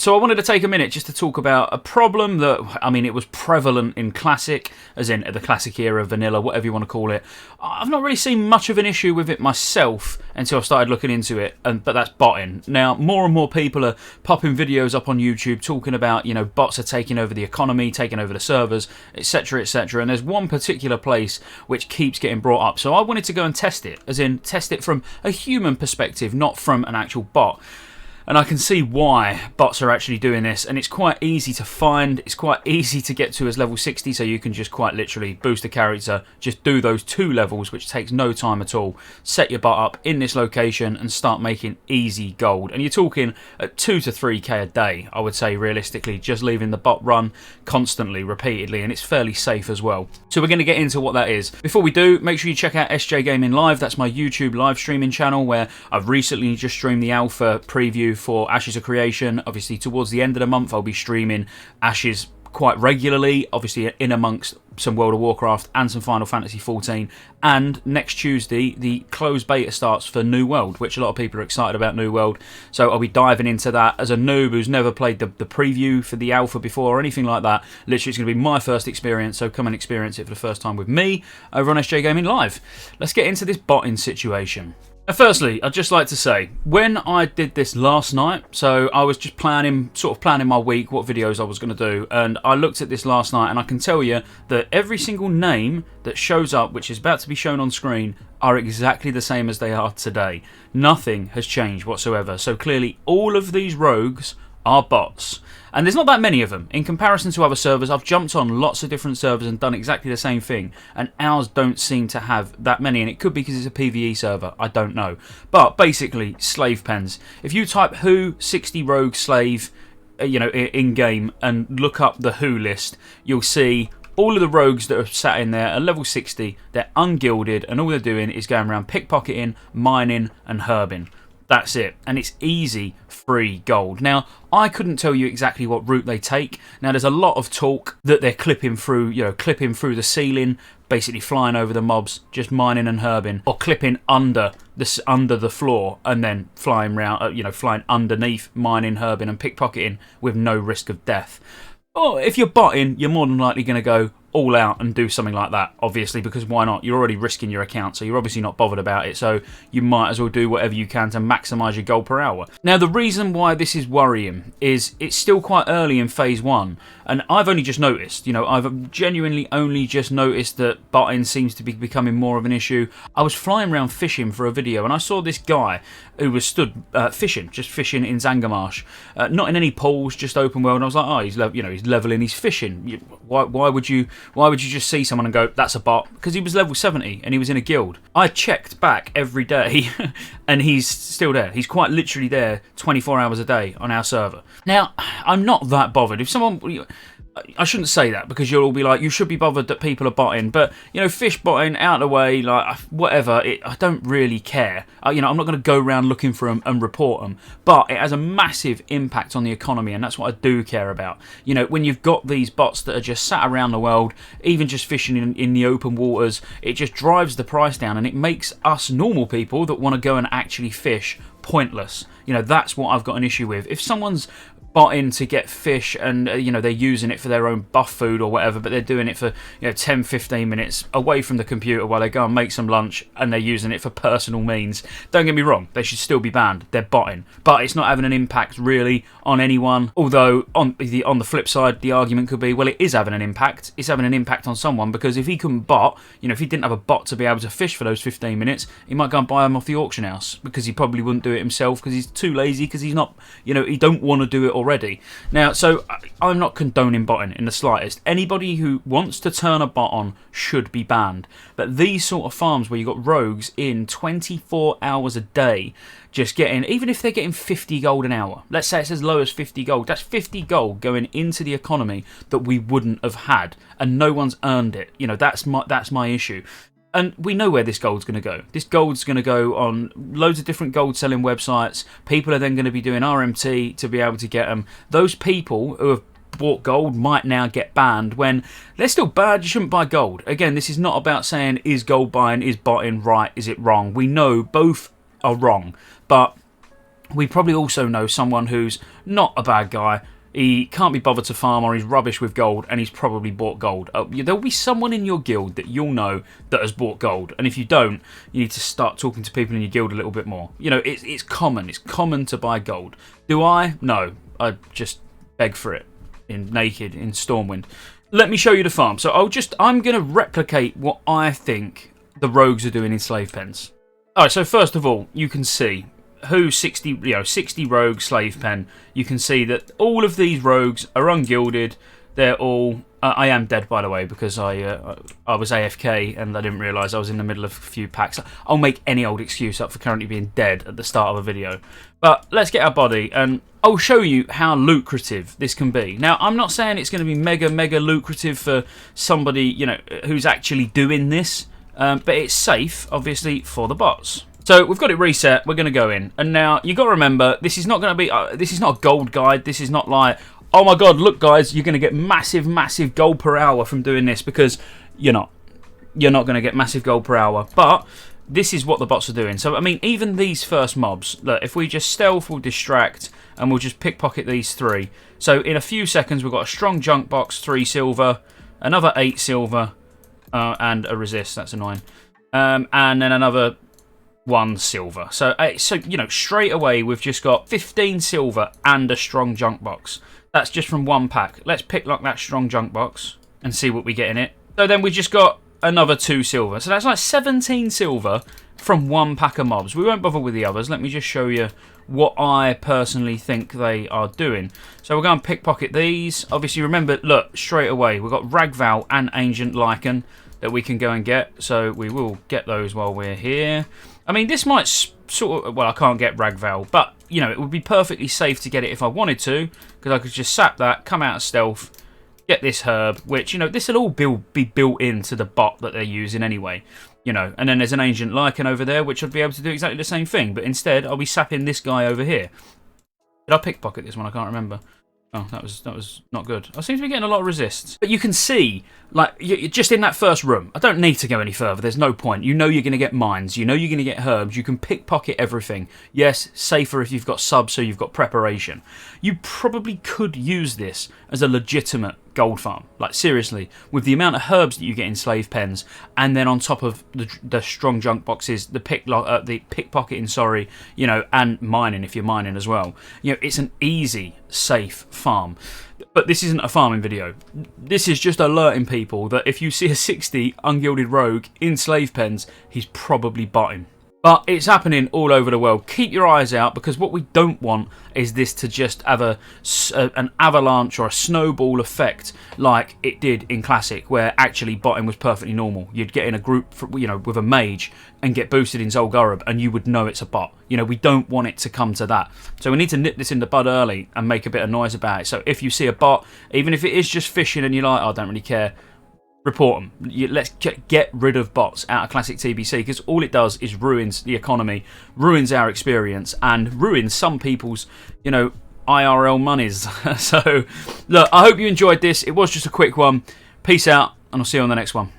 So I wanted to take a minute just to talk about a problem that, I mean, it was prevalent in Classic, as in the Classic era, vanilla, whatever you want to call it. I've not really seen much of an issue with it myself until I started looking into it, but that's botting. Now, more and more people are popping videos up on YouTube talking about, you know, bots are taking over the economy, taking over the servers, etc, etc. And there's one particular place which keeps getting brought up. So I wanted to go and test it, as in test it from a human perspective, not from an actual bot. And I can see why bots are actually doing this, and it's quite easy to find, it's quite easy to get to as level 60, so you can just quite literally boost a character, just do those 2 levels, which takes no time at all, set your bot up in this location and start making easy gold. And you're talking at 2 to 3k a day, I would say realistically, just leaving the bot run constantly, repeatedly, and it's fairly safe as well. So we're going to get into what that is. Before we do, make sure you check out SJ Gaming Live. That's my YouTube live streaming channel where I've recently just streamed the alpha preview for Ashes of Creation. Obviously towards the end of the month I'll be streaming Ashes quite regularly, obviously in amongst some World of Warcraft and some Final Fantasy XIV. And next Tuesday the closed beta starts for New World, which a lot of people are excited about. New World, so I'll be diving into that as a noob who's never played the preview for the alpha before or anything like that. Literally it's going to be my first experience, so come and experience it for the first time with me over on SJ Gaming Live. Let's get into this botting situation. Firstly, I'd just like to say, when I did this last night, so I was just sort of planning my week, what videos I was going to do, and I looked at this last night and I can tell you that every single name that shows up, which is about to be shown on screen, are exactly the same as they are today. Nothing has changed whatsoever, so clearly all of these rogues are bots. And there's not that many of them. In comparison to other servers, I've jumped on lots of different servers and done exactly the same thing. And ours don't seem to have that many. And it could be because it's a PvE server. I don't know. But basically, slave pens. If you type who 60 rogue slave, you know, in-game and look up the who list, you'll see all of the rogues that are sat in there are level 60. They're ungilded. And all they're doing is going around pickpocketing, mining and herbing. That's it. And it's easy, free gold. Now, I couldn't tell you exactly what route they take. Now, there's a lot of talk that they're clipping through, you know, clipping through the ceiling, basically flying over the mobs, just mining and herbing, or clipping under the floor and then flying round, you know, flying underneath, mining, herbing and pickpocketing with no risk of death. Or if you're botting, you're more than likely going to go all out and do something like that, obviously, because why not? You're already risking your account, so you're obviously not bothered about it, so you might as well do whatever you can to maximise your gold per hour. Now, the reason why this is worrying is it's still quite early in Phase 1, and I've only just noticed, you know, I've genuinely only just noticed that botting seems to be becoming more of an issue. I was flying around fishing for a video, and I saw this guy who was stood fishing, just fishing in Zangarmarsh, not in any pools, just open world, and I was like, oh, he's leveling, he's fishing. Why would you just see someone and go, that's a bot? Because he was level 70 and he was in a guild. I checked back every day and he's still there. He's quite literally there 24 hours a day on our server. Now, I'm not that bothered. If someone... I shouldn't say that because you'll all be like, you should be bothered that people are botting. But, you know, fish botting, out of the way, like, whatever, I don't really care. You know, I'm not going to go around looking for them and report them. But it has a massive impact on the economy, and that's what I do care about. You know, when you've got these bots that are just sat around the world, even just fishing in the open waters, it just drives the price down, and it makes us normal people that want to go and actually fish pointless. You know, that's what I've got an issue with. If someone's botting to get fish and you know, they're using it for their own buff food or whatever, but they're doing it for, you know, 10-15 minutes away from the computer while they go and make some lunch, and they're using it for personal means, don't get me wrong, they should still be banned. They're botting, but it's not having an impact really on anyone. Although on the flip side, the argument could be, well, it is having an impact. It's having an impact on someone, because if he couldn't bot, you know, if he didn't have a bot to be able to fish for those 15 minutes, he might go and buy them off the auction house, because he probably wouldn't do it himself because he's too lazy, because he's not, you know, he don't want to do it already. Now, so I'm not condoning botting in the slightest. Anybody who wants to turn a bot on should be banned. But these sort of farms where you've got rogues in 24 hours a day just getting, even if they're getting 50 gold an hour, let's say it's as low as 50 gold, that's 50 gold going into the economy that we wouldn't have had, and no one's earned it. You know, that's my issue. And we know where this gold's going to go. This gold's going to go on loads of different gold selling websites. People are then going to be doing RMT to be able to get them. Those people who have bought gold might now get banned, when they're still bad. You shouldn't buy gold. Again, this is not about saying, is gold buying, is botting right, is it wrong? We know both are wrong. But We probably also know someone who's not a bad guy. He can't be bothered to farm, or he's rubbish with gold, and he's probably bought gold. There'll be someone in your guild that you'll know that has bought gold, and if you don't, you need to start talking to people in your guild a little bit more. You know, it's common. It's common to buy gold. Do I? No. I just beg for it naked in Stormwind. Let me show you the farm. So I'm going to replicate what I think the rogues are doing in slave pens. Alright, so first of all, you can see who 60 rogue slave pen. You can see that all of these rogues are ungilded. They're all I am dead, by the way, because I was AFK and I didn't realise I was in the middle of a few packs. I'll make any old excuse up for currently being dead at the start of a video. But let's get our body, and I'll show you how lucrative this can be. Now, I'm not saying it's going to be mega lucrative for somebody, you know, who's actually doing this, but it's safe, obviously, for the bots. So we've got it reset. We're going to go in, and now you got to remember, this is not going to be. This is not a gold guide. This is not like, oh my god, look guys, you're going to get massive gold per hour from doing this, because you're not. You're not going to get massive gold per hour, but this is what the bots are doing. So I mean, even these first mobs, look, if we just stealth, we'll distract, and we'll just pickpocket these 3. So in a few seconds, we've got a strong junk box, 3 silver, another 8 silver, and a resist. That's annoying, and then another 1 silver. So you know, straight away we've just got 15 silver and a strong junk box. That's just from 1 pack. Let's picklock that strong junk box and see what we get in it. So then we just got another 2 silver. So that's like 17 silver from 1 pack of mobs. We won't bother with the others. Let me just show you what I personally think they are doing. So we're going to pickpocket these. Obviously, remember, look, straight away, we've got Ragval and Ancient Lichen that we can go and get. So we will get those while we're here. I mean, this might sort of... Well, I can't get Ragval, but, you know, it would be perfectly safe to get it if I wanted to, because I could just sap that, come out of stealth, get this herb, which, you know, this will all be built into the bot that they're using anyway, you know. And then there's an Ancient Lichen over there, which I'd be able to do exactly the same thing, but instead I'll be sapping this guy over here. Did I pickpocket this one? I can't remember. Oh, that was not good. I seem to be getting a lot of resists. But you can see, like, you're just in that first room. I don't need to go any further. There's no point. You know you're going to get mines. You know you're going to get herbs. You can pickpocket everything. Yes, safer if you've got subs, so you've got preparation. You probably could use this as a legitimate gold farm. Like, seriously, with the amount of herbs that you get in slave pens, and then on top of the strong junk boxes, the pickpocketing, sorry, you know, and mining if you're mining as well. You know, it's an easy, safe farm. But this isn't a farming video. This is just alerting people that if you see a 60 ungilded rogue in slave pens, he's probably botting. But it's happening all over the world. Keep your eyes out, because what we don't want is this to just have an avalanche or a snowball effect like it did in Classic, where actually botting was perfectly normal. You'd get in a group, you know, with a mage and get boosted in Zul'Gurub, and you would know it's a bot. You know, we don't want it to come to that. So we need to nip this in the bud early and make a bit of noise about it. So if you see a bot, even if it is just fishing and you're like, oh, I don't really care, report them. Let's get rid of bots out of Classic TBC, because all it does is ruins the economy, ruins our experience, and ruins some people's, you know, IRL monies. So, look, I hope you enjoyed this. It was just a quick one. Peace out, and I'll see you on the next one.